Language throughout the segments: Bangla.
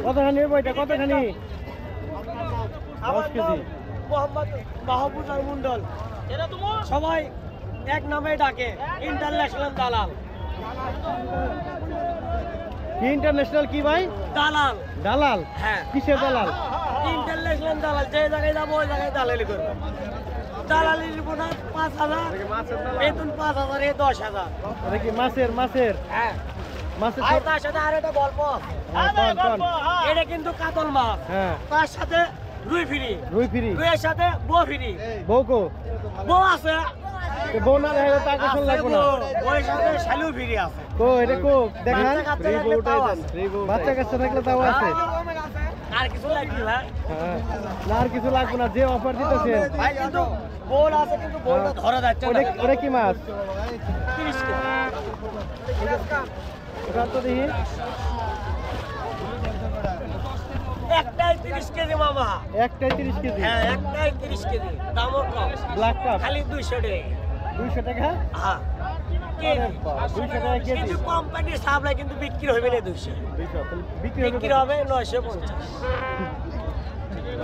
কতখানি বইটা কতখানি? 10 কেজি। মোহাম্মদ মাহবুব মন্ডল, সবাই এক নামে ডাকে, ইন্টারন্যাশনাল দালাল। কি ইন্টারন্যাশনাল কি ভাই? দালাল। দালাল? হ্যাঁ। কিসের দালাল? ইন্টারন্যাশনাল দালাল, যে জায়গায় যাবো ওই জায়গায় দালালি করবো। দালালির বোনাস 5,000, বেতন 5,000, 10,000। এটা কি মাছের? হ্যাঁ। মাছের আর তার সাথে আর একটা গল্প, এটা কিন্তু কাতল মাছ। হ্যাঁ। তার সাথে রুই ফ্রি। রুইয়ের সাথে বউ ফ্রি। বউকো? বউ আছে। বউ না দেখলে তো আকর্ষণ লাগবে না। বউয়ের সাথে শালু ফ্রি আছে। কো এটা কো দেখান। বাচ্চা কাচ্চা বাচ্চা কাচ্চা থাকলে তাও আছে। থাকলে তাও আছে। আর কিছু লাগবে না। হ্যাঁ। না আর কিছু লাগবে না, যে অফার দিতেছেন। ভাই কিন্তু বোল আছে, কিন্তু বোলটা ধরা যাচ্ছে না। ওটা কি মাছ? 30 কেজি। ওটা তো দেখি। একটাই 30 কেজি মামা। একটাই 30 কেজি? হ্যাঁ, একটাই 30 কেজি। দামও কম। ব্ল্যাক কাপ খালি 200 টাকা। 200 টাকা? হ্যাঁ। আরে বাবা, 200 টাকা কেজি। কিন্তু কোম্পানির সাপ্লাই কিন্তু বিক্রি হবে না 200। 200 বিক্রি বিক্রি হবে 950।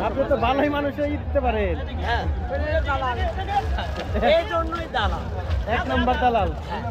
আপনি তো ভালোই মানুষই দিতে পারেন। হ্যাঁ, এই জন্যই দালাল। 1 নম্বর দালাল। হ্যাঁ।